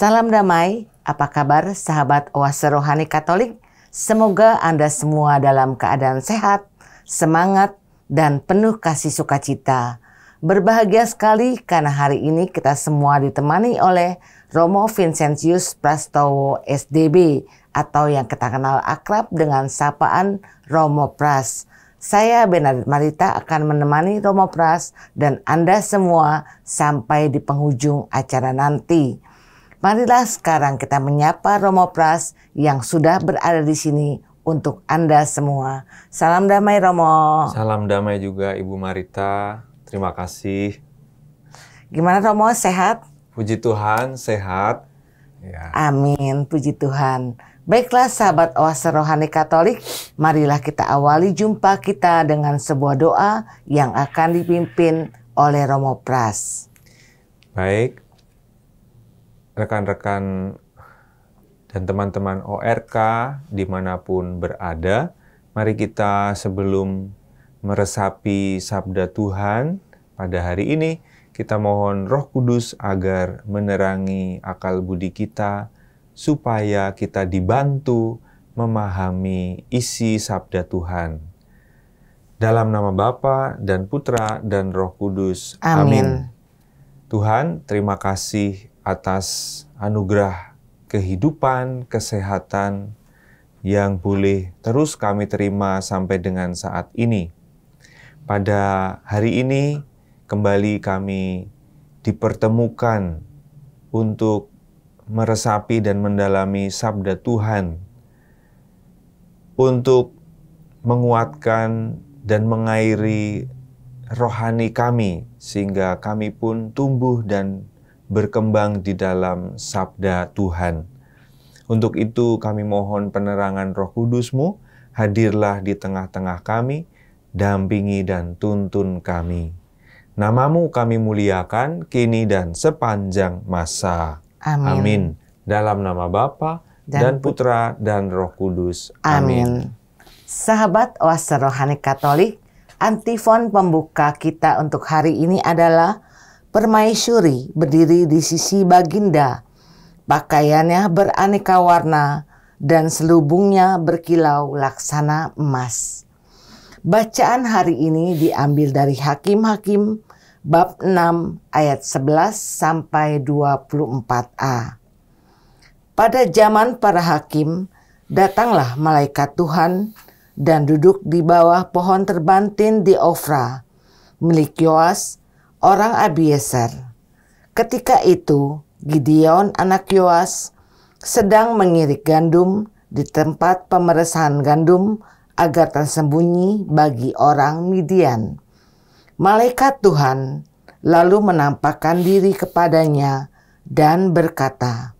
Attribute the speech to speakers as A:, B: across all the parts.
A: Salam damai, apa kabar sahabat Oase Rohani Katolik? Semoga Anda semua dalam keadaan sehat, semangat, dan penuh kasih sukacita. Berbahagia sekali karena hari ini kita semua ditemani oleh Romo Vincentius Prastowo SDB atau yang kita kenal akrab dengan sapaan Romo Pras. Saya Bernadette Marita akan menemani Romo Pras dan Anda semua sampai di penghujung acara nanti. Marilah sekarang kita menyapa Romo Pras yang sudah berada di sini untuk Anda semua. Salam damai Romo.
B: Salam damai juga Ibu Marita. Terima kasih.
A: Gimana Romo, sehat?
B: Puji Tuhan, sehat. Ya.
A: Amin, puji Tuhan. Baiklah sahabat Oase Rohani Katolik, marilah kita awali jumpa kita dengan sebuah doa yang akan dipimpin oleh Romo Pras.
B: Baik. Rekan-rekan dan teman-teman ORK dimanapun berada, mari kita sebelum meresapi sabda Tuhan pada hari ini, kita mohon Roh Kudus agar menerangi akal budi kita, supaya kita dibantu memahami isi sabda Tuhan. Dalam nama Bapa dan Putra dan Roh Kudus. Amin. Tuhan, terima kasih atas anugerah kehidupan, kesehatan yang boleh terus kami terima sampai dengan saat ini. Pada hari ini kembali kami dipertemukan untuk meresapi dan mendalami sabda Tuhan, untuk menguatkan dan mengairi rohani kami sehingga kami pun tumbuh dan berkembang di dalam sabda Tuhan. Untuk itu kami mohon penerangan Roh Kudus-Mu, hadirlah di tengah-tengah kami, dampingi dan tuntun kami. Nama-Mu kami muliakan, kini dan sepanjang masa.
A: Amin.
B: Amin. Dalam nama Bapa dan Putra dan Roh Kudus. Amin.
A: Sahabat Oase Rohani Katolik, antifon pembuka kita untuk hari ini adalah Permaisuri berdiri di sisi Baginda, pakaiannya beraneka warna dan selubungnya berkilau laksana emas. Bacaan hari ini diambil dari Hakim-Hakim bab 6 ayat 11 sampai 24a. Pada zaman para hakim, datanglah malaikat Tuhan dan duduk di bawah pohon terbantin di Ofra, milik Yoas, orang Abiezer. Ketika itu, Gideon anak Yoas sedang mengirik gandum di tempat pemeresan gandum agar tersembunyi bagi orang Midian. Malaikat Tuhan lalu menampakkan diri kepadanya dan berkata,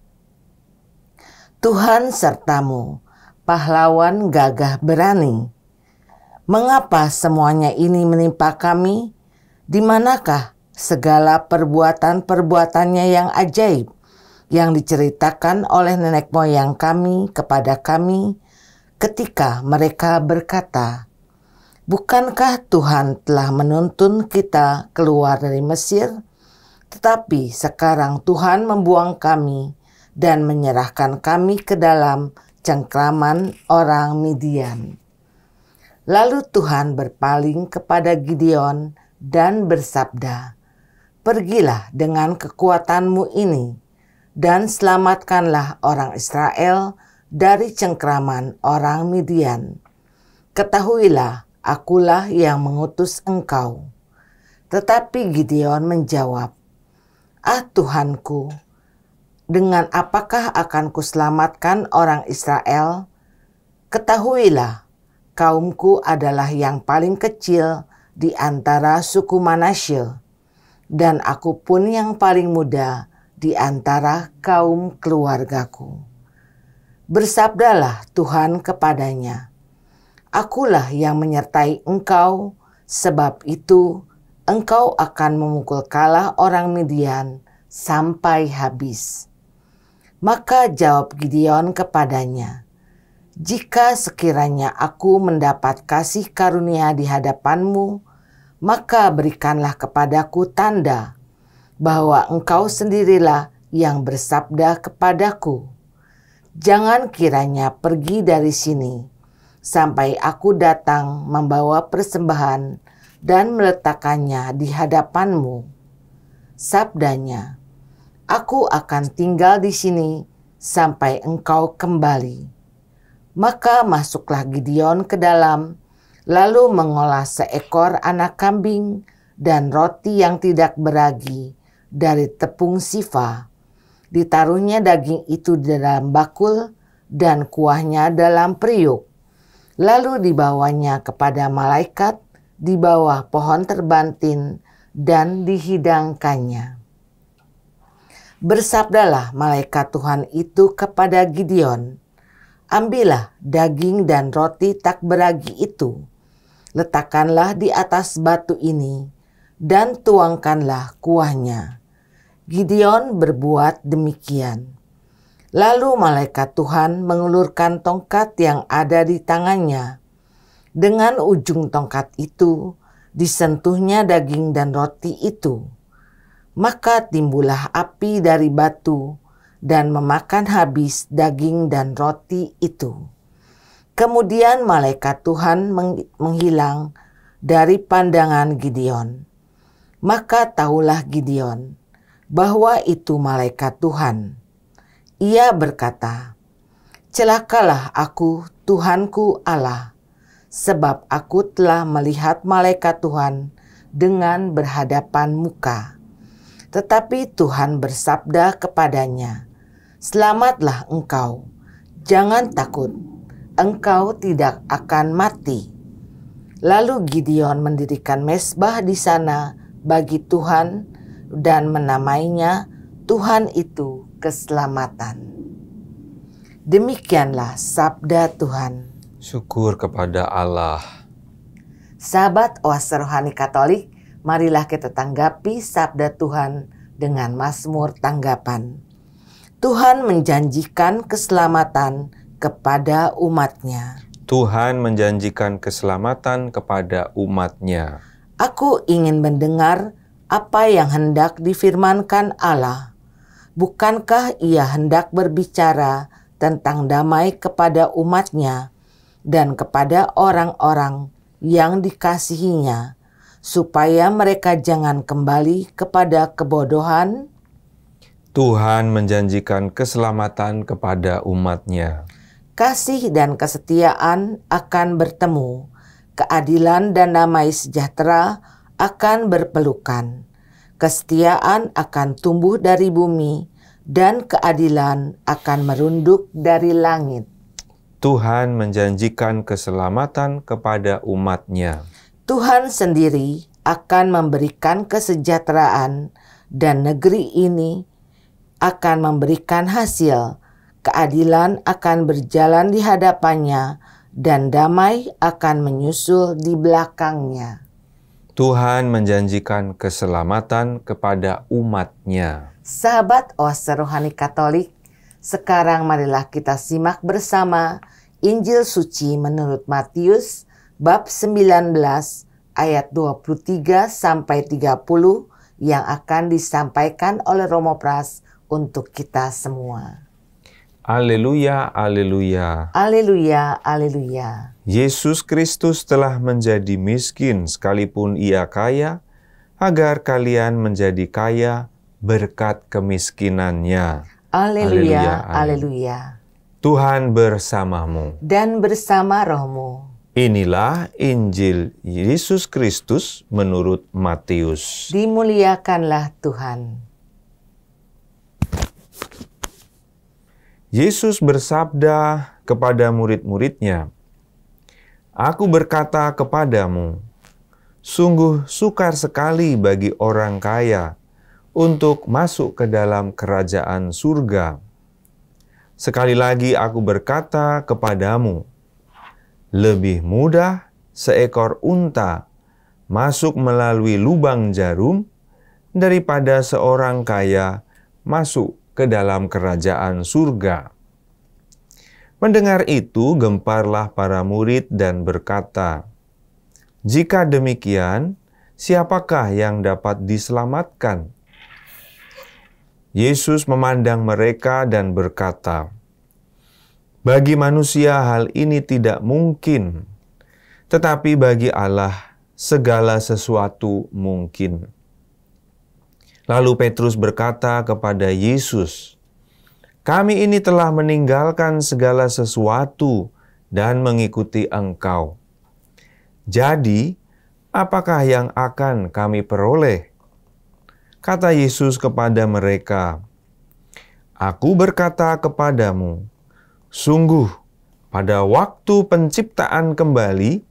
A: "Tuhan sertamu, pahlawan gagah berani. Mengapa semuanya ini menimpa kami? Di manakah segala perbuatan-perbuatannya yang ajaib yang diceritakan oleh nenek moyang kami kepada kami ketika mereka berkata, bukankah Tuhan telah menuntun kita keluar dari Mesir? Tetapi sekarang Tuhan membuang kami dan menyerahkan kami ke dalam cengkraman orang Midian." Lalu Tuhan berpaling kepada Gideon dan bersabda, "Pergilah dengan kekuatanmu ini dan selamatkanlah orang Israel dari cengkraman orang Midian. Ketahuilah, akulah yang mengutus engkau." Tetapi Gideon menjawab, "Ah Tuhanku, dengan apakah akan kuselamatkan orang Israel? Ketahuilah, kaumku adalah yang paling kecil di antara suku Manasye, dan aku pun yang paling muda di antara kaum keluargaku." Bersabdalah Tuhan kepadanya, "Akulah yang menyertai engkau, sebab itu engkau akan memukul kalah orang Midian sampai habis." Maka jawab Gideon kepadanya, "Jika sekiranya aku mendapat kasih karunia di hadapanmu, maka berikanlah kepadaku tanda bahwa engkau sendirilah yang bersabda kepadaku, "Jangan kiranya pergi dari sini sampai aku datang membawa persembahan dan meletakkannya di hadapanmu." Sabdanya, "Aku akan tinggal di sini sampai engkau kembali." Maka masuklah Gideon ke dalam, lalu mengolah seekor anak kambing dan roti yang tidak beragi dari tepung sifa. Ditaruhnya daging itu di dalam bakul dan kuahnya dalam periuk. Lalu dibawanya kepada malaikat di bawah pohon terbantin dan dihidangkannya. Bersabdalah malaikat Tuhan itu kepada Gideon, "Ambillah daging dan roti tak beragi itu, letakkanlah di atas batu ini, dan tuangkanlah kuahnya." Gideon berbuat demikian. Lalu malaikat Tuhan mengulurkan tongkat yang ada di tangannya. Dengan ujung tongkat itu disentuhnya daging dan roti itu. Maka timbullah api dari batu dan memakan habis daging dan roti itu. Kemudian malaikat Tuhan menghilang dari pandangan Gideon. Maka tahulah Gideon bahwa itu malaikat Tuhan. Ia berkata, "Celakalah aku, Tuhanku Allah, sebab aku telah melihat malaikat Tuhan dengan berhadapan muka." Tetapi Tuhan bersabda kepadanya, "Selamatlah engkau, jangan takut, engkau tidak akan mati." Lalu Gideon mendirikan mezbah di sana bagi Tuhan dan menamainya Tuhan itu keselamatan. Demikianlah sabda Tuhan.
B: Syukur kepada Allah.
A: Sahabat Oase Rohani Katolik, marilah kita tanggapi sabda Tuhan dengan mazmur tanggapan. Tuhan menjanjikan keselamatan kepada umat-Nya.
B: Tuhan menjanjikan keselamatan kepada umat-Nya.
A: Aku ingin mendengar apa yang hendak difirmankan Allah. Bukankah Ia hendak berbicara tentang damai kepada umat-Nya dan kepada orang-orang yang dikasihi-Nya, supaya mereka jangan kembali kepada kebodohan?
B: Tuhan menjanjikan keselamatan kepada umat-Nya.
A: Kasih dan kesetiaan akan bertemu, keadilan dan damai sejahtera akan berpelukan. Kesetiaan akan tumbuh dari bumi, dan keadilan akan merunduk dari langit.
B: Tuhan menjanjikan keselamatan kepada umat-Nya.
A: Tuhan sendiri akan memberikan kesejahteraan, dan negeri ini akan memberikan hasil. Keadilan akan berjalan di hadapannya, dan damai akan menyusul di belakangnya.
B: Tuhan menjanjikan keselamatan kepada umat-Nya.
A: Sahabat Oase Rohani Katolik, sekarang marilah kita simak bersama Injil Suci menurut Matius bab 19 ayat 23 sampai 30 yang akan disampaikan oleh Romo Pras untuk kita semua.
B: Haleluya, haleluya.
A: Haleluya, haleluya.
B: Yesus Kristus telah menjadi miskin sekalipun Ia kaya, agar kalian menjadi kaya berkat kemiskinannya.
A: Haleluya, haleluya.
B: Tuhan bersamamu.
A: Dan bersama rohmu.
B: Inilah Injil Yesus Kristus menurut Matius.
A: Dimuliakanlah Tuhan.
B: Yesus bersabda kepada murid-murid-Nya, "Aku berkata kepadamu, sungguh sukar sekali bagi orang kaya untuk masuk ke dalam kerajaan surga. Sekali lagi aku berkata kepadamu, lebih mudah seekor unta masuk melalui lubang jarum daripada seorang kaya masuk ke dalam kerajaan surga." Mendengar itu, gemparlah para murid dan berkata, "Jika demikian, siapakah yang dapat diselamatkan?" Yesus memandang mereka dan berkata, "Bagi manusia hal ini tidak mungkin, tetapi bagi Allah segala sesuatu mungkin." Lalu Petrus berkata kepada Yesus, "Kami ini telah meninggalkan segala sesuatu dan mengikuti Engkau. Jadi, apakah yang akan kami peroleh?" Kata Yesus kepada mereka, "Aku berkata kepadamu, sungguh pada waktu penciptaan kembali,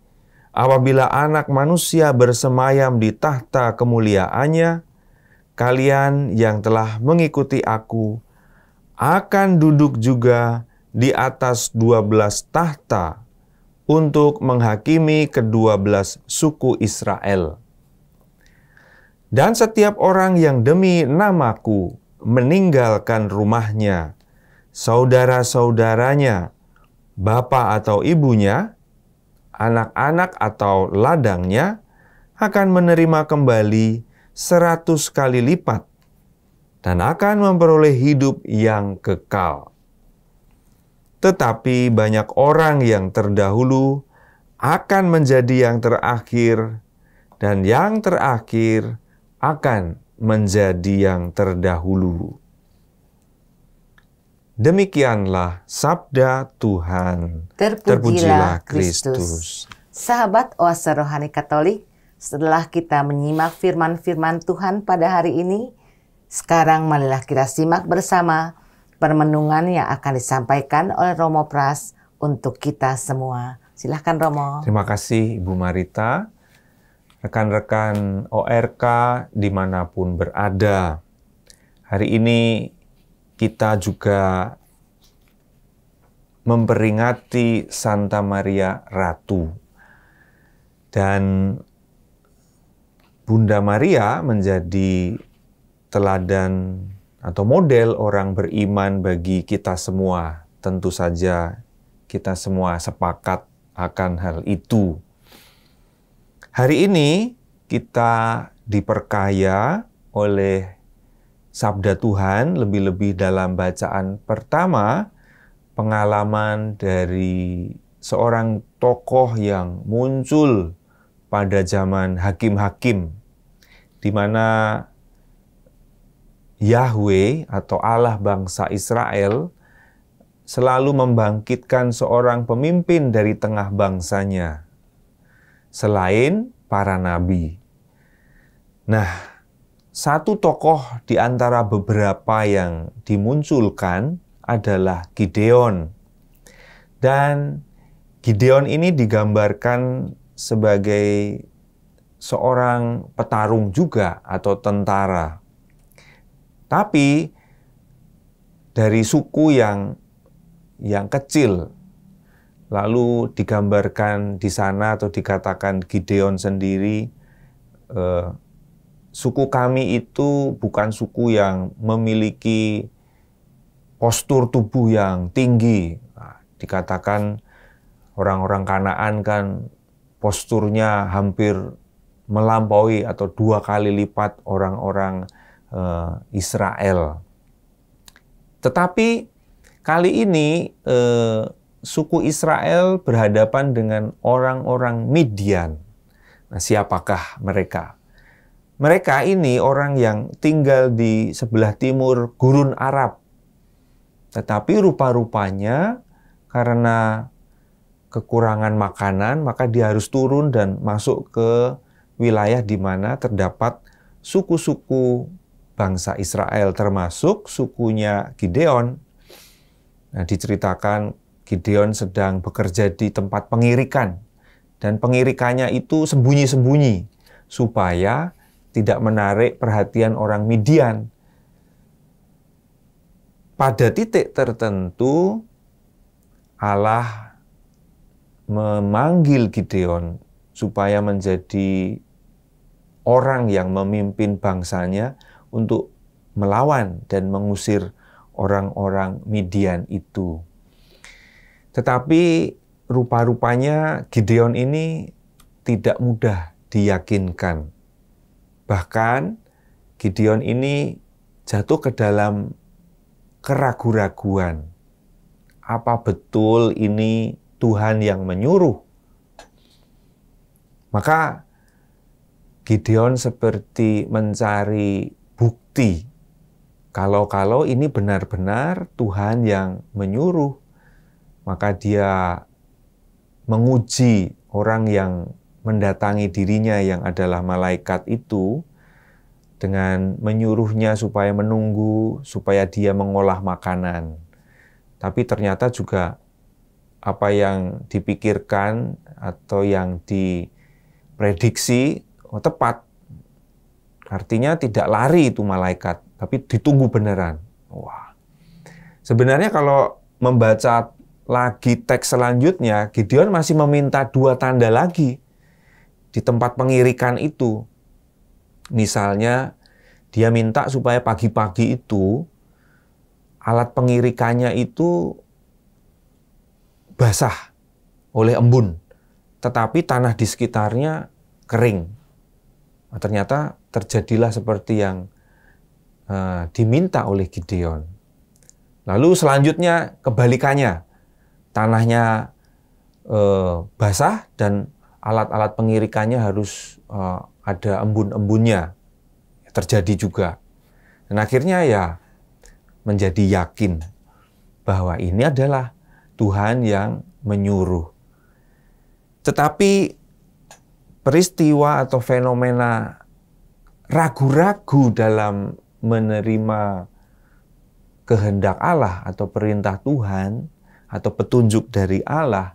B: apabila Anak Manusia bersemayam di tahta kemuliaannya, kalian yang telah mengikuti Aku akan duduk juga di atas 12 tahta untuk menghakimi ke-12 suku Israel. Dan setiap orang yang demi namaku meninggalkan rumahnya, saudara-saudaranya, bapa atau ibunya, anak-anak atau ladangnya, akan menerima kembali 100 kali lipat dan akan memperoleh hidup yang kekal. Tetapi banyak orang yang terdahulu akan menjadi yang terakhir, dan yang terakhir akan menjadi yang terdahulu." Demikianlah sabda Tuhan.
A: Terpujilah Kristus. Sahabat Oase Rohani Katolik, setelah kita menyimak firman-firman Tuhan pada hari ini, sekarang marilah kita simak bersama permenungan yang akan disampaikan oleh Romo Pras untuk kita semua. Silahkan Romo.
B: Terima kasih Ibu Marita. Rekan-rekan ORK dimanapun berada. Hari ini kita juga memperingati Santa Maria Ratu. Dan Bunda Maria menjadi teladan atau model orang beriman bagi kita semua. Tentu saja kita semua sepakat akan hal itu. Hari ini kita diperkaya oleh sabda Tuhan, lebih-lebih dalam bacaan pertama, pengalaman dari seorang tokoh yang muncul pada zaman hakim-hakim, di mana Yahweh atau Allah bangsa Israel selalu membangkitkan seorang pemimpin dari tengah bangsanya, selain para nabi. Nah, satu tokoh di antara beberapa yang dimunculkan adalah Gideon. Dan Gideon ini digambarkan sebagai seorang petarung juga atau tentara. Tapi dari suku yang kecil. Lalu digambarkan di sana atau dikatakan Gideon sendiri, suku kami itu bukan suku yang memiliki postur tubuh yang tinggi. Nah, dikatakan orang-orang Kanaan kan posturnya hampir melampaui atau 2 kali lipat orang-orang Israel. Tetapi kali ini suku Israel berhadapan dengan orang-orang Midian. Nah, siapakah mereka? Mereka ini orang yang tinggal di sebelah timur Gurun Arab. Tetapi rupa-rupanya karena kekurangan makanan, maka dia harus turun dan masuk ke wilayah di mana terdapat suku-suku bangsa Israel, termasuk sukunya Gideon. Nah, diceritakan Gideon sedang bekerja di tempat pengirikan. Dan pengirikannya itu sembunyi-sembunyi supaya tidak menarik perhatian orang Midian. Pada titik tertentu, Allah memanggil Gideon supaya menjadi orang yang memimpin bangsanya untuk melawan dan mengusir orang-orang Midian itu. Tetapi rupa-rupanya Gideon ini tidak mudah diyakinkan. Bahkan Gideon ini jatuh ke dalam keraguan-raguan. Apa betul ini Tuhan yang menyuruh? Maka Gideon seperti mencari bukti kalau ini benar-benar Tuhan yang menyuruh. Maka dia menguji orang yang mendatangi dirinya yang adalah malaikat itu dengan menyuruhnya supaya menunggu, supaya dia mengolah makanan. Tapi ternyata juga apa yang dipikirkan atau yang diprediksi tepat. Artinya tidak lari itu malaikat, tapi ditunggu beneran. Wah. Sebenarnya kalau membaca lagi teks selanjutnya, Gideon masih meminta 2 tanda lagi di tempat pengirikan itu. Misalnya, dia minta supaya pagi-pagi itu alat pengirikannya itu basah oleh embun, tetapi tanah di sekitarnya kering. Nah, ternyata terjadilah seperti yang diminta oleh Gideon. Lalu selanjutnya kebalikannya, tanahnya basah dan alat-alat pengirikannya harus ada embun-embunnya. Terjadi juga. Dan akhirnya ya menjadi yakin bahwa ini adalah Tuhan yang menyuruh. Tetapi peristiwa atau fenomena ragu-ragu dalam menerima kehendak Allah atau perintah Tuhan atau petunjuk dari Allah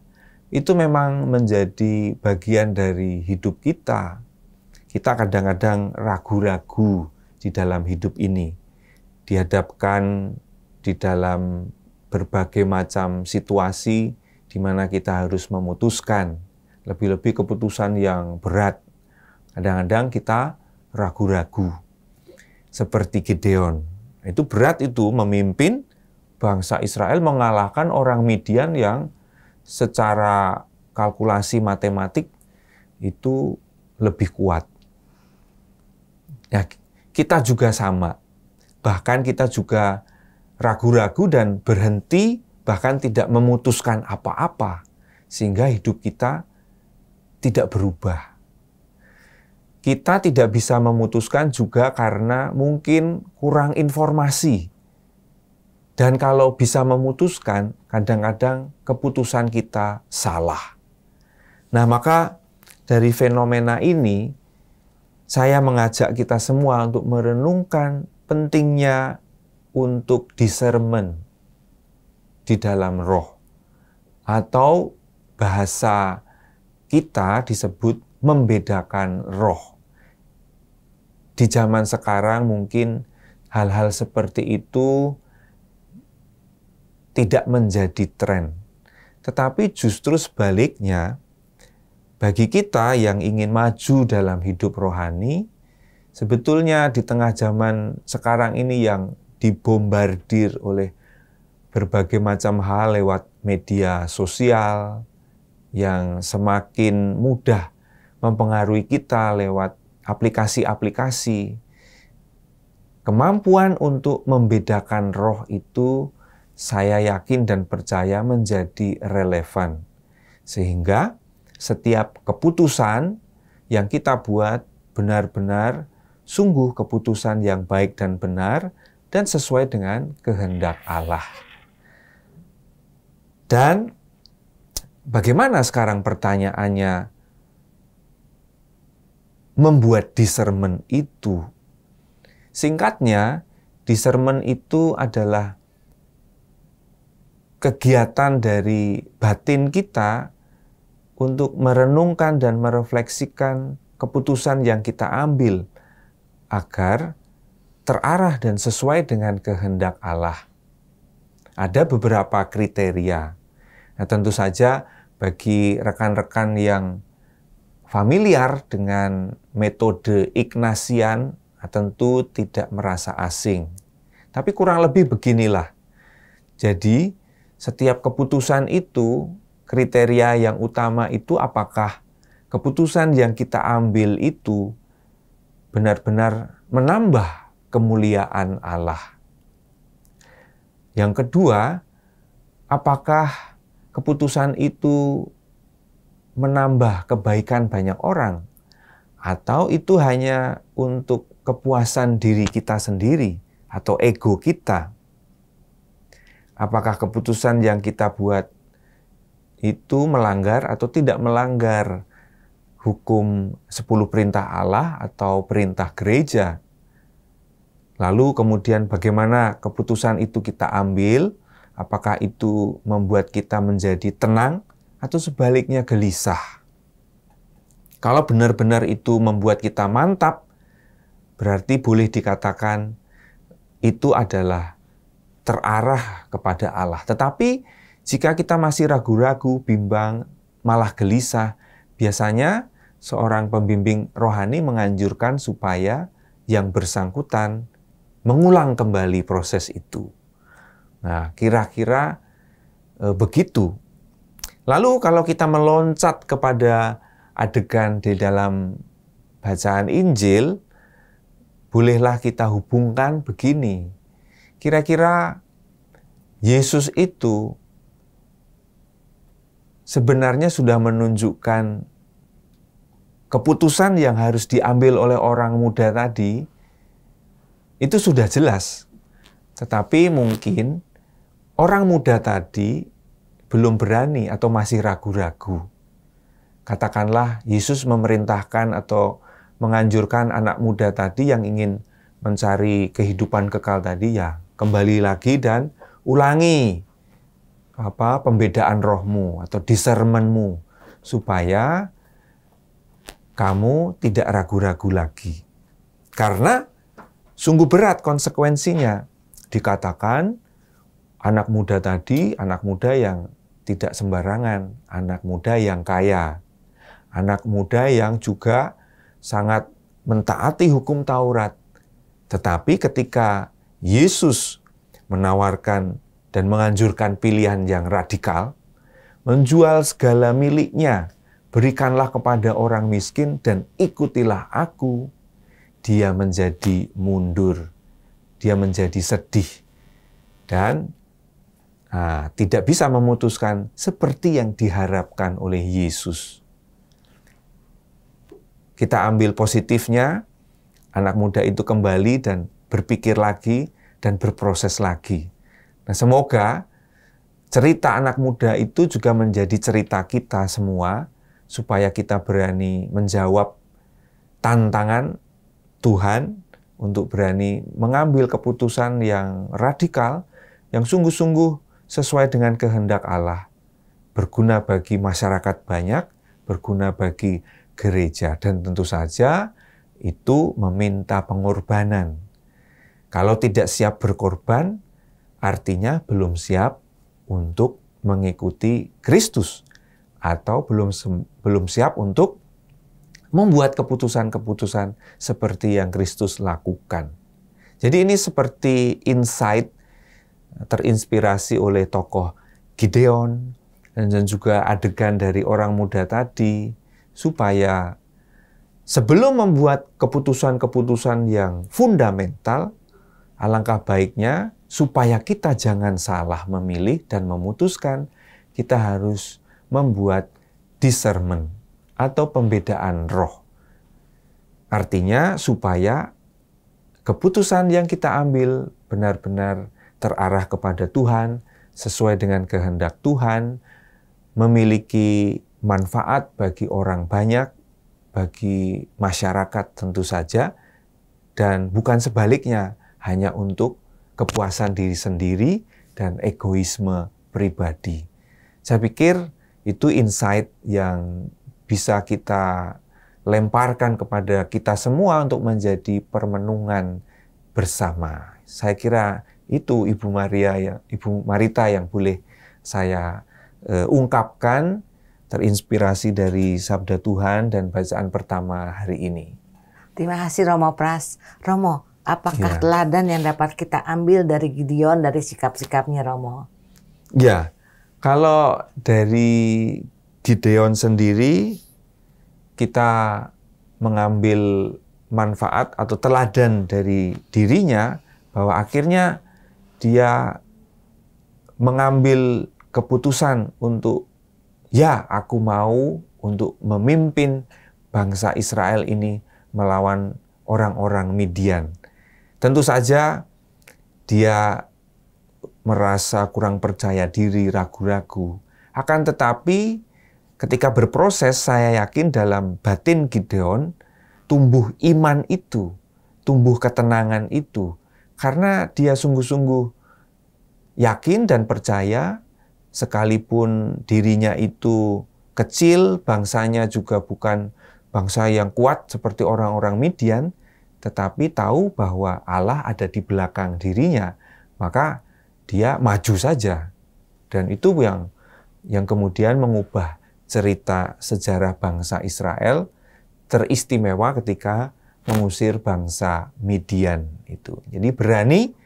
B: itu memang menjadi bagian dari hidup kita. Kita kadang-kadang ragu-ragu di dalam hidup ini, dihadapkan di dalam berbagai macam situasi di mana kita harus memutuskan, lebih-lebih keputusan yang berat. Kadang-kadang kita ragu-ragu, seperti Gideon. Itu berat itu memimpin bangsa Israel mengalahkan orang Midian yang secara kalkulasi matematik itu lebih kuat. Ya, kita juga sama. Bahkan kita juga ragu-ragu dan berhenti, bahkan tidak memutuskan apa-apa, sehingga hidup kita tidak berubah. Kita tidak bisa memutuskan juga karena mungkin kurang informasi. Dan kalau bisa memutuskan, kadang-kadang keputusan kita salah. Nah, maka dari fenomena ini, saya mengajak kita semua untuk merenungkan pentingnya untuk discernment di dalam roh. Atau bahasa kita disebut membedakan roh. Di zaman sekarang mungkin hal-hal seperti itu tidak menjadi tren. Tetapi justru sebaliknya, bagi kita yang ingin maju dalam hidup rohani, sebetulnya di tengah zaman sekarang ini yang dibombardir oleh berbagai macam hal lewat media sosial, yang semakin mudah mempengaruhi kita lewat aplikasi-aplikasi, kemampuan untuk membedakan roh itu saya yakin dan percaya menjadi relevan. Sehingga setiap keputusan yang kita buat benar-benar sungguh keputusan yang baik dan benar dan sesuai dengan kehendak Allah. Dan bagaimana sekarang pertanyaannya membuat discernment itu? Singkatnya, discernment itu adalah kegiatan dari batin kita untuk merenungkan dan merefleksikan keputusan yang kita ambil agar terarah dan sesuai dengan kehendak Allah. Ada beberapa kriteria. Nah, tentu saja bagi rekan-rekan yang familiar dengan metode Ignatian, tentu tidak merasa asing. Tapi kurang lebih beginilah. Jadi, setiap keputusan itu, kriteria yang utama itu apakah keputusan yang kita ambil itu benar-benar menambah kemuliaan Allah. Yang kedua, apakah keputusan itu menambah kebaikan banyak orang? Atau itu hanya untuk kepuasan diri kita sendiri atau ego kita? Apakah keputusan yang kita buat itu melanggar atau tidak melanggar hukum 10 perintah Allah atau perintah gereja? Lalu kemudian bagaimana keputusan itu kita ambil? Apakah itu membuat kita menjadi tenang atau sebaliknya gelisah? Kalau benar-benar itu membuat kita mantap, berarti boleh dikatakan itu adalah terarah kepada Allah. Tetapi jika kita masih ragu-ragu, bimbang, malah gelisah, biasanya seorang pembimbing rohani menganjurkan supaya yang bersangkutan mengulang kembali proses itu. Nah, kira-kira begitu. Lalu kalau kita meloncat kepada adegan di dalam bacaan Injil, bolehlah kita hubungkan begini. Kira-kira Yesus itu sebenarnya sudah menunjukkan keputusan yang harus diambil oleh orang muda tadi, itu sudah jelas. Tetapi mungkin orang muda tadi belum berani atau masih ragu-ragu. Katakanlah Yesus memerintahkan atau menganjurkan anak muda tadi yang ingin mencari kehidupan kekal tadi, ya kembali lagi dan ulangi pembedaan rohmu atau discernmentmu supaya kamu tidak ragu-ragu lagi. Karena sungguh berat konsekuensinya. Dikatakan anak muda tadi, anak muda yang tidak sembarangan, anak muda yang kaya. Anak muda yang juga sangat mentaati hukum Taurat. Tetapi ketika Yesus menawarkan dan menganjurkan pilihan yang radikal, menjual segala miliknya, berikanlah kepada orang miskin dan ikutilah aku, dia menjadi mundur, dia menjadi sedih, dan tidak bisa memutuskan seperti yang diharapkan oleh Yesus. Kita ambil positifnya, anak muda itu kembali dan berpikir lagi dan berproses lagi. Nah, semoga cerita anak muda itu juga menjadi cerita kita semua, supaya kita berani menjawab tantangan Tuhan untuk berani mengambil keputusan yang radikal, yang sungguh-sungguh sesuai dengan kehendak Allah, berguna bagi masyarakat banyak, berguna bagi gereja, dan tentu saja itu meminta pengorbanan. Kalau tidak siap berkorban, artinya belum siap untuk mengikuti Kristus, atau belum siap untuk membuat keputusan-keputusan seperti yang Kristus lakukan. Jadi ini seperti insight terinspirasi oleh tokoh Gideon dan juga adegan dari orang muda tadi, supaya sebelum membuat keputusan-keputusan yang fundamental, alangkah baiknya supaya kita jangan salah memilih dan memutuskan, kita harus membuat discernment atau pembedaan roh. Artinya supaya keputusan yang kita ambil benar-benar terarah kepada Tuhan, sesuai dengan kehendak Tuhan, memiliki manfaat bagi orang banyak, bagi masyarakat tentu saja, dan bukan sebaliknya, hanya untuk kepuasan diri sendiri dan egoisme pribadi. Saya pikir itu insight yang bisa kita lemparkan kepada kita semua untuk menjadi permenungan bersama. Saya kira itu Ibu Marita yang boleh saya ungkapkan, terinspirasi dari Sabda Tuhan dan bacaan pertama hari ini.
A: Terima kasih Romo Pras. Romo, apakah teladan yang dapat kita ambil dari Gideon, dari sikap-sikapnya Romo?
B: Ya, kalau dari Gideon sendiri, kita mengambil manfaat atau teladan dari dirinya, bahwa akhirnya dia mengambil keputusan untuk, ya aku mau untuk memimpin bangsa Israel ini melawan orang-orang Midian. Tentu saja dia merasa kurang percaya diri, ragu-ragu. Akan tetapi ketika berproses, saya yakin dalam batin Gideon tumbuh iman itu, tumbuh ketenangan itu. Karena dia sungguh-sungguh yakin dan percaya, sekalipun dirinya itu kecil, bangsanya juga bukan bangsa yang kuat seperti orang-orang Midian, tetapi tahu bahwa Allah ada di belakang dirinya, maka dia maju saja. Dan itu yang kemudian mengubah cerita sejarah bangsa Israel teristimewa ketika mengusir bangsa Midian itu. Jadi berani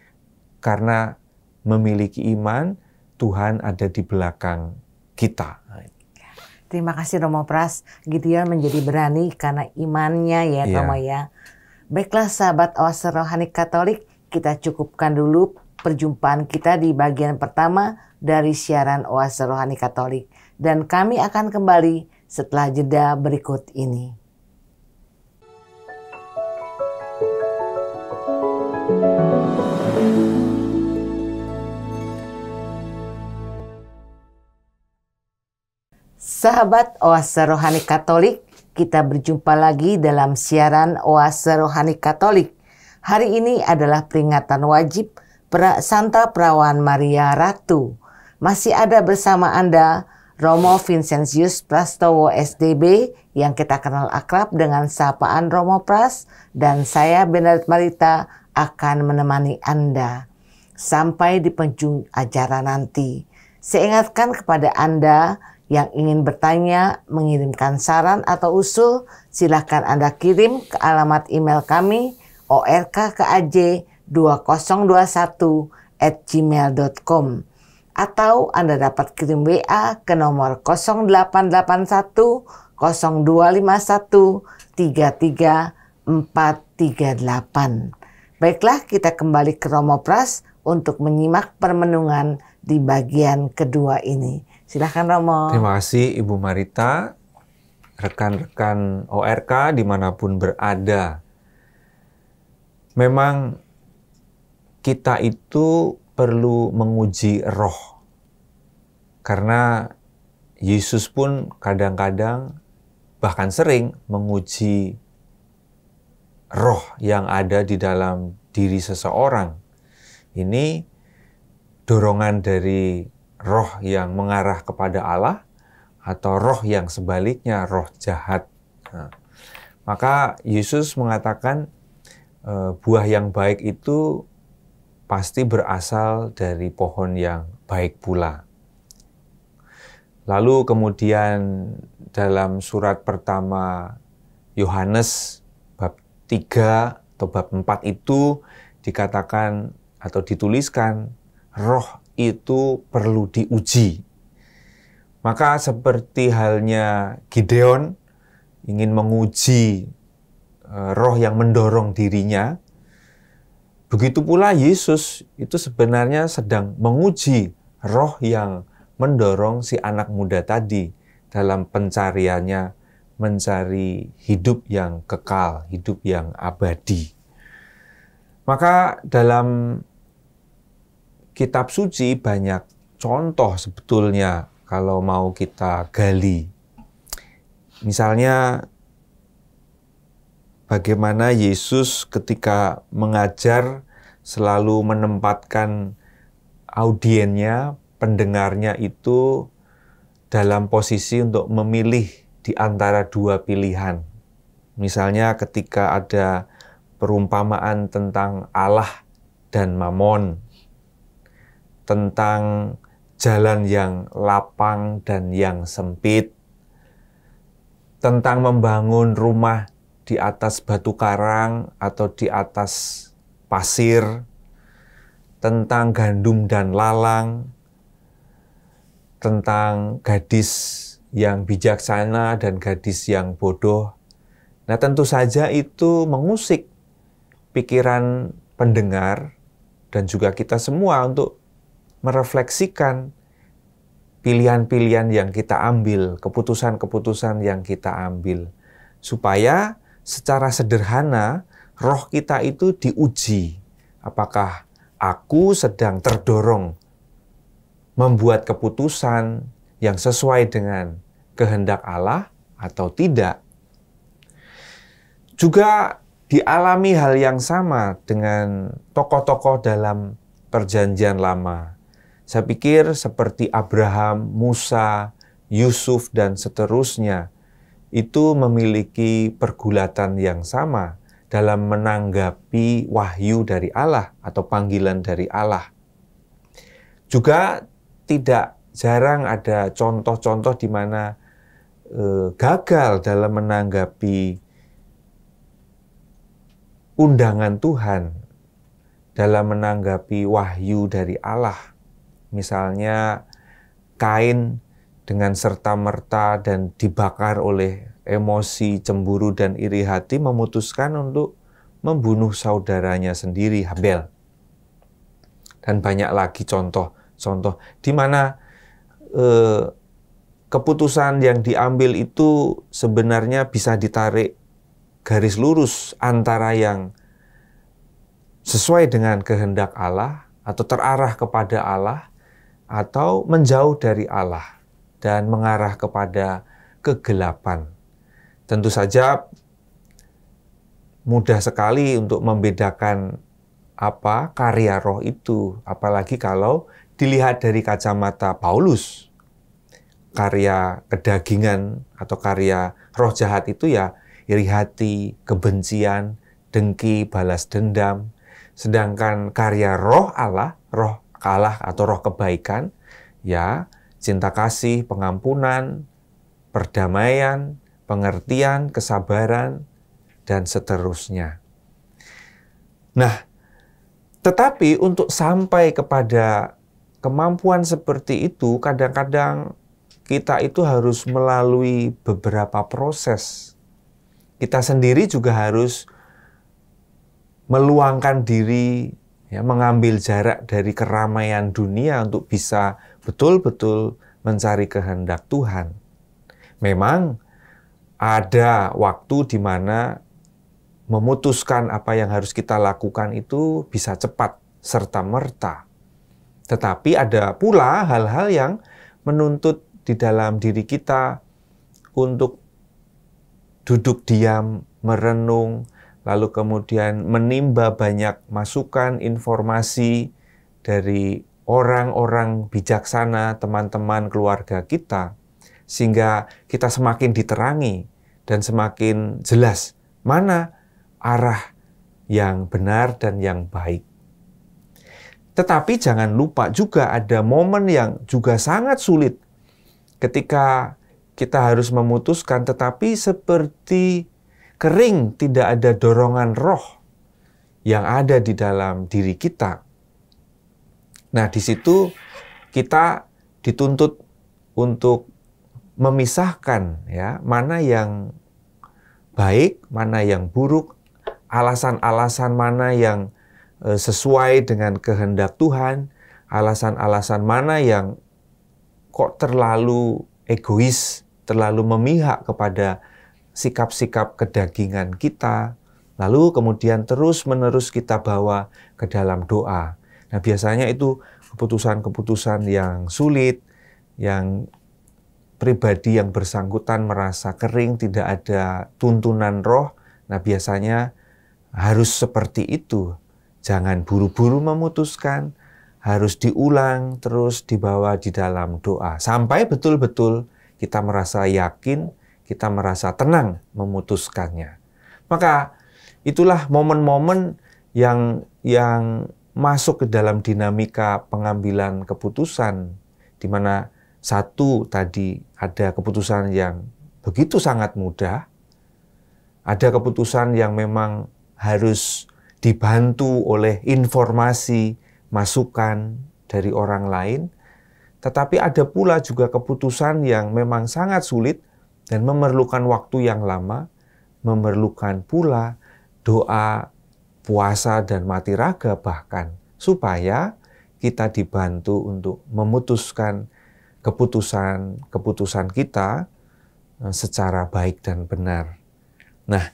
B: karena memiliki iman, Tuhan ada di belakang kita.
A: Terima kasih Romo Pras. Gideon menjadi berani karena imannya ya Romo ya. Baiklah sahabat Oase Rohani Katolik, kita cukupkan dulu perjumpaan kita di bagian pertama dari siaran Oase Rohani Katolik. Dan kami akan kembali setelah jeda berikut ini. Sahabat Oase Rohani Katolik, kita berjumpa lagi dalam siaran Oase Rohani Katolik. Hari ini adalah peringatan wajib Santa Perawan Maria Ratu. Masih ada bersama Anda Romo Vincentius Prastowo SDB yang kita kenal akrab dengan sapaan Romo Pras, dan saya Bernadette Marita akan menemani Anda sampai di penghujung acara nanti. Saya ingatkan kepada Anda yang ingin bertanya, mengirimkan saran atau usul, silakan Anda kirim ke alamat email kami orkkaj2021@gmail.com, atau Anda dapat kirim WA ke nomor 0881 0251 33438. Baiklah, kita kembali ke Romo Pras untuk menyimak permenungan di bagian kedua ini. Silakan Romo.
B: Terima kasih Ibu Marita, rekan-rekan ORK dimanapun berada. Memang kita itu perlu menguji roh. Karena Yesus pun kadang-kadang bahkan sering menguji roh yang ada di dalam diri seseorang. Ini dorongan dari roh yang mengarah kepada Allah atau roh yang sebaliknya, roh jahat. Nah, maka Yesus mengatakan buah yang baik itu pasti berasal dari pohon yang baik pula. Lalu kemudian dalam surat pertama Yohanes bab 3 atau bab 4 itu dikatakan atau dituliskan roh itu perlu diuji. Maka seperti halnya Gideon ingin menguji roh yang mendorong dirinya, begitu pula Yesus itu sebenarnya sedang menguji roh yang mendorong si anak muda tadi dalam pencariannya mencari hidup yang kekal, hidup yang abadi. Maka dalam Kitab suci banyak contoh sebetulnya kalau mau kita gali. Misalnya bagaimana Yesus ketika mengajar selalu menempatkan audiennya, pendengarnya itu dalam posisi untuk memilih di antara dua pilihan. Misalnya ketika ada perumpamaan tentang Allah dan Mamon, tentang jalan yang lapang dan yang sempit, tentang membangun rumah di atas batu karang atau di atas pasir, tentang gandum dan lalang, tentang gadis yang bijaksana dan gadis yang bodoh, Nah, tentu saja itu mengusik pikiran pendengar dan juga kita semua untuk merefleksikan pilihan-pilihan yang kita ambil, keputusan-keputusan yang kita ambil, supaya secara sederhana roh kita itu diuji. Apakah aku sedang terdorong membuat keputusan yang sesuai dengan kehendak Allah atau tidak? Juga dialami hal yang sama dengan tokoh-tokoh dalam Perjanjian Lama. Saya pikir seperti Abraham, Musa, Yusuf, dan seterusnya, itu memiliki pergulatan yang sama dalam menanggapi wahyu dari Allah atau panggilan dari Allah. Juga tidak jarang ada contoh-contoh di mana gagal dalam menanggapi undangan Tuhan, dalam menanggapi wahyu dari Allah. Misalnya Kain dengan serta-merta dan dibakar oleh emosi, cemburu, dan iri hati memutuskan untuk membunuh saudaranya sendiri, Habel. Dan banyak lagi contoh-contoh di mana keputusan yang diambil itu sebenarnya bisa ditarik garis lurus antara yang sesuai dengan kehendak Allah atau terarah kepada Allah atau menjauh dari Allah dan mengarah kepada kegelapan. Tentu saja mudah sekali untuk membedakan apa karya roh itu, apalagi kalau dilihat dari kacamata Paulus. Karya kedagingan atau karya roh jahat itu ya iri hati, kebencian, dengki, balas dendam. Sedangkan karya roh Allah atau roh kebaikan, ya cinta kasih, pengampunan, perdamaian, pengertian, kesabaran, dan seterusnya. Nah, tetapi untuk sampai kepada kemampuan seperti itu, kadang-kadang kita itu harus melalui beberapa proses. Kita sendiri juga harus meluangkan diri, ya, mengambil jarak dari keramaian dunia untuk bisa betul-betul mencari kehendak Tuhan. Memang ada waktu di mana memutuskan apa yang harus kita lakukan itu bisa cepat serta-merta. Tetapi ada pula hal-hal yang menuntut di dalam diri kita untuk duduk diam, merenung, lalu kemudian menimba banyak masukan, informasi dari orang-orang bijaksana, teman-teman keluarga kita, sehingga kita semakin diterangi dan semakin jelas mana arah yang benar dan yang baik. Tetapi jangan lupa juga ada momen yang juga sangat sulit ketika kita harus memutuskan, tetapi seperti kering, tidak ada dorongan roh yang ada di dalam diri kita. Nah, di situ kita dituntut untuk memisahkan, ya, mana yang baik, mana yang buruk, alasan-alasan mana yang sesuai dengan kehendak Tuhan, alasan-alasan mana yang kok terlalu egois, terlalu memihak kepada sikap-sikap kedagingan kita, lalu kemudian terus-menerus kita bawa ke dalam doa. Nah, biasanya itu keputusan-keputusan yang sulit, yang pribadi yang bersangkutan merasa kering, tidak ada tuntunan roh. Nah, biasanya harus seperti itu. Jangan buru-buru memutuskan, harus diulang, terus dibawa di dalam doa. Sampai betul-betul kita merasa yakin, kita merasa tenang memutuskannya. Maka itulah momen-momen yang masuk ke dalam dinamika pengambilan keputusan, di mana satu tadi ada keputusan yang begitu sangat mudah, ada keputusan yang memang harus dibantu oleh informasi, masukan dari orang lain, tetapi ada pula juga keputusan yang memang sangat sulit dan memerlukan waktu yang lama, memerlukan pula doa, puasa, dan mati raga bahkan, supaya kita dibantu untuk memutuskan keputusan kita secara baik dan benar. Nah,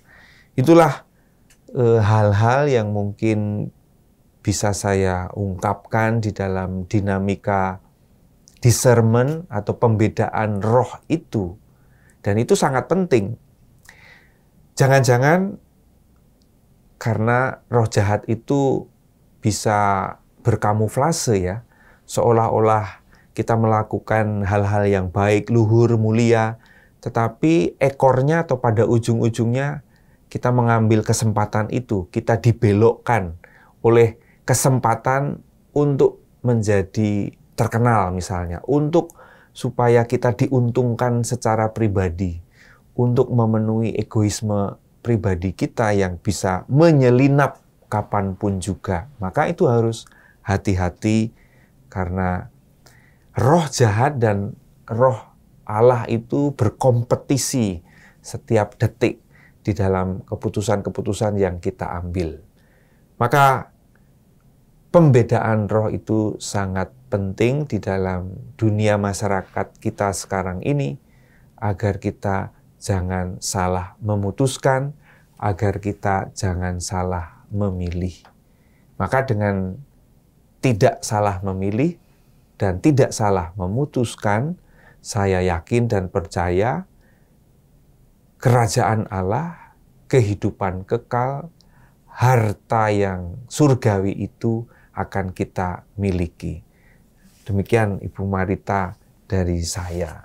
B: itulah hal-hal yang mungkin bisa saya ungkapkan di dalam dinamika discernment atau pembedaan roh itu. Dan itu sangat penting. Jangan-jangan karena roh jahat itu bisa berkamuflase ya, seolah-olah kita melakukan hal-hal yang baik, luhur, mulia, tetapi ekornya atau pada ujung-ujungnya kita mengambil kesempatan itu, kita dibelokkan oleh kesempatan untuk menjadi terkenal misalnya, untuk supaya kita diuntungkan secara pribadi, untuk memenuhi egoisme pribadi kita yang bisa menyelinap kapanpun juga. Maka itu harus hati-hati karena roh jahat dan roh Allah itu berkompetisi setiap detik di dalam keputusan-keputusan yang kita ambil. Maka pembedaan roh itu sangat penting di dalam dunia masyarakat kita sekarang ini, agar kita jangan salah memutuskan, agar kita jangan salah memilih. Maka dengan tidak salah memilih dan tidak salah memutuskan, saya yakin dan percaya kerajaan Allah, kehidupan kekal, harta yang surgawi itu akan kita miliki. Demikian Ibu Marita dari saya.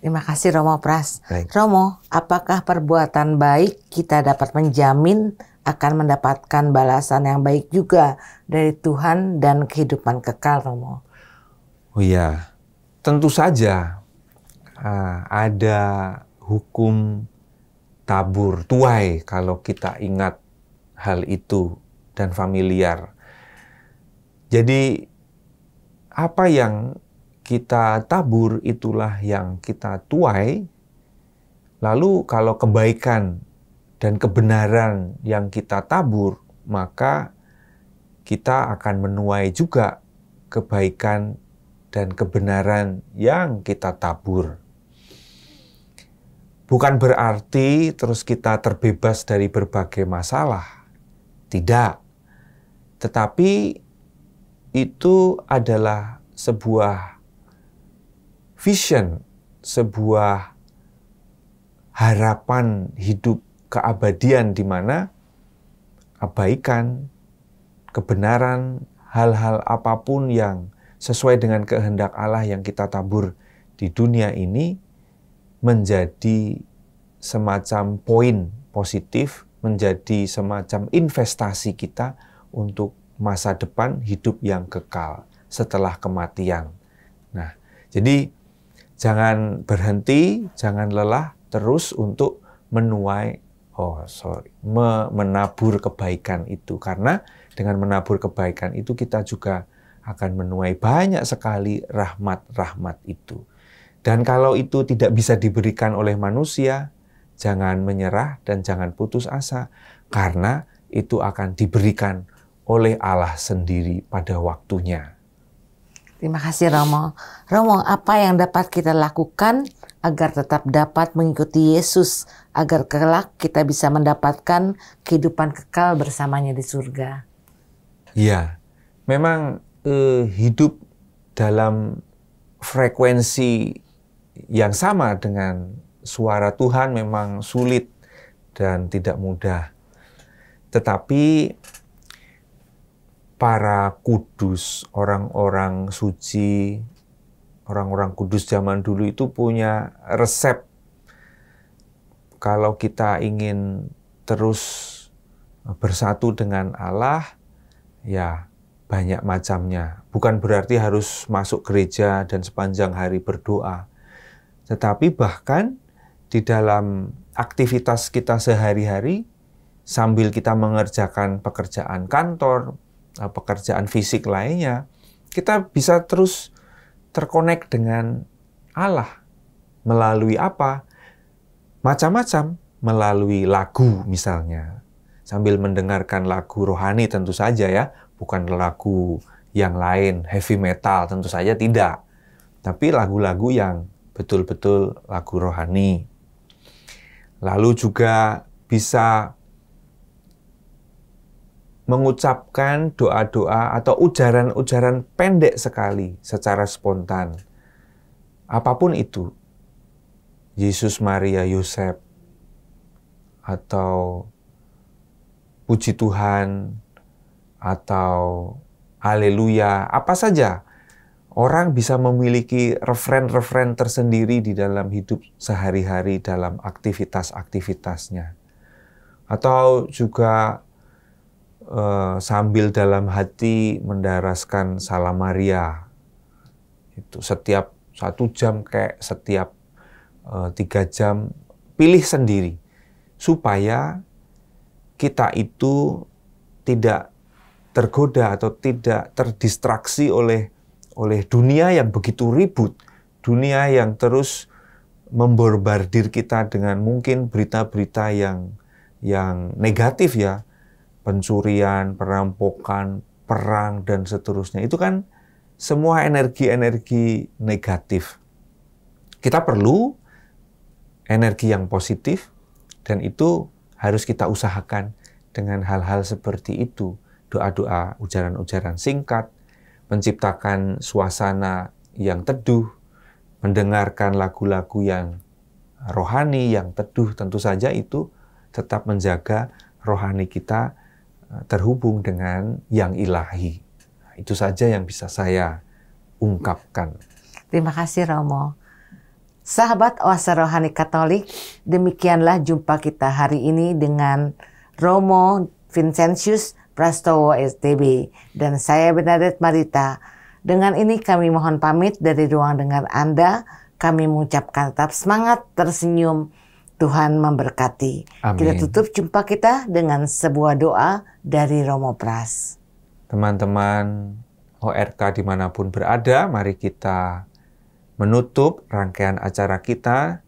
A: Terima kasih Romo Pras.
B: Baik.
A: Romo, apakah perbuatan baik kita dapat menjamin akan mendapatkan balasan yang baik juga dari Tuhan dan kehidupan kekal, Romo?
B: Oh iya, tentu saja ada hukum tabur tuai kalau kita ingat hal itu dan familiar. Jadi apa yang kita tabur itulah yang kita tuai. Lalu kalau kebaikan dan kebenaran yang kita tabur, maka kita akan menuai juga kebaikan dan kebenaran yang kita tabur. Bukan berarti terus kita terbebas dari berbagai masalah. Tidak. Tetapi itu adalah sebuah vision, sebuah harapan hidup keabadian di mana kebaikan, kebenaran, hal-hal apapun yang sesuai dengan kehendak Allah yang kita tabur di dunia ini menjadi semacam poin positif, menjadi semacam investasi kita untuk masa depan hidup yang kekal setelah kematian. Nah, jadi jangan berhenti, jangan lelah terus untuk menabur kebaikan itu. Karena dengan menabur kebaikan itu kita juga akan menuai banyak sekali rahmat-rahmat itu. Dan kalau itu tidak bisa diberikan oleh manusia, jangan menyerah dan jangan putus asa, karena itu akan diberikan oleh Allah sendiri pada waktunya.
A: Terima kasih Romo. Romo, apa yang dapat kita lakukan agar tetap dapat mengikuti Yesus, agar kelak kita bisa mendapatkan kehidupan kekal bersamanya di surga?
B: Ya, memang hidup dalam frekuensi yang sama dengan suara Tuhan memang sulit dan tidak mudah. Tetapi para kudus, orang-orang suci, orang-orang kudus zaman dulu itu punya resep. Kalau kita ingin terus bersatu dengan Allah, ya banyak macamnya. Bukan berarti harus masuk gereja dan sepanjang hari berdoa. Tetapi bahkan di dalam aktivitas kita sehari-hari, sambil kita mengerjakan pekerjaan kantor, pekerjaan fisik lainnya, kita bisa terus terkonek dengan Allah. Melalui apa? Macam-macam. melalui lagu misalnya. Sambil mendengarkan lagu rohani tentu saja ya, bukan lagu yang lain, heavy metal tentu saja tidak. Tapi lagu-lagu yang betul-betul lagu rohani. Lalu juga bisa mengucapkan doa-doa atau ujaran-ujaran pendek sekali secara spontan. Apapun itu, Yesus, Maria, Yosef, atau puji Tuhan, atau haleluya, apa saja. Orang bisa memiliki referen-referen tersendiri di dalam hidup sehari-hari dalam aktivitas-aktivitasnya. Atau juga sambil dalam hati mendaraskan Salam Maria. Itu setiap 1 jam kayak setiap 3 jam, pilih sendiri. Supaya kita itu tidak tergoda atau tidak terdistraksi oleh dunia yang begitu ribut, dunia yang terus membombardir kita dengan mungkin berita-berita yang negatif ya, pencurian, perampokan, perang, dan seterusnya. Itu kan semua energi-energi negatif. Kita perlu energi yang positif, dan itu harus kita usahakan dengan hal-hal seperti itu. Doa-doa, ujaran-ujaran singkat, menciptakan suasana yang teduh, mendengarkan lagu-lagu yang rohani, yang teduh, tentu saja itu tetap menjaga rohani kita terhubung dengan yang ilahi. Itu saja yang bisa saya ungkapkan.
A: Terima kasih Romo. Sahabat Oase Rohani Katolik, demikianlah jumpa kita hari ini dengan Romo Vincentius Prastowo STB dan saya Bernadette Marita. Dengan ini kami mohon pamit dari ruang dengar Anda. Kami mengucapkan tetap semangat, tersenyum, Tuhan memberkati.
B: Amin.
A: Kita tutup jumpa kita dengan sebuah doa dari Romo Pras.
B: Teman-teman ORK dimanapun berada, mari kita menutup rangkaian acara kita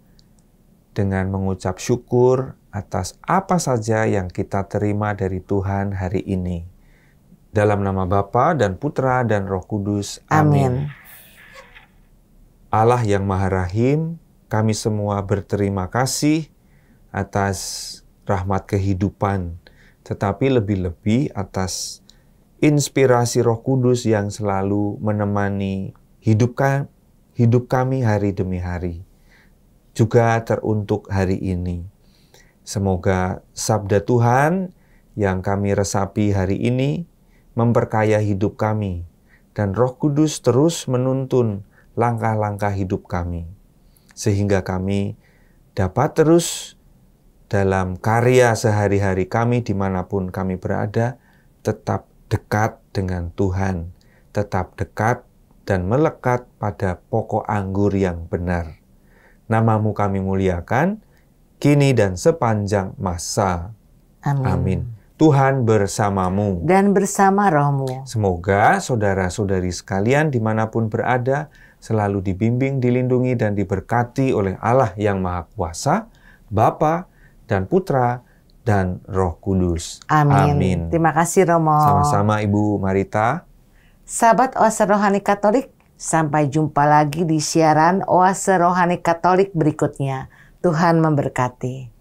B: dengan mengucap syukur atas apa saja yang kita terima dari Tuhan hari ini. Dalam nama Bapa dan Putra dan Roh Kudus. Amin. Allah yang Maha Rahim, kami semua berterima kasih atas rahmat kehidupan, tetapi lebih-lebih atas inspirasi Roh Kudus yang selalu menemani hidup kami hari demi hari, juga teruntuk hari ini. Semoga sabda Tuhan yang kami resapi hari ini memperkaya hidup kami, dan Roh Kudus terus menuntun langkah-langkah hidup kami, sehingga kami dapat terus dalam karya sehari-hari kami dimanapun kami berada, tetap dekat dengan Tuhan, tetap dekat dan melekat pada pokok anggur yang benar. Namamu kami muliakan, kini dan sepanjang masa.
A: Amin.
B: Amin. Tuhan bersamamu.
A: Dan bersama rohmu.
B: Semoga saudara-saudari sekalian dimanapun berada, selalu dibimbing, dilindungi, dan diberkati oleh Allah yang Maha Kuasa, Bapa dan Putra dan Roh Kudus.
A: Amin.
B: Amin.
A: Terima kasih Romo.
B: Sama-sama Ibu Marita.
A: Sahabat Oase Rohani Katolik, sampai jumpa lagi di siaran Oase Rohani Katolik berikutnya. Tuhan memberkati.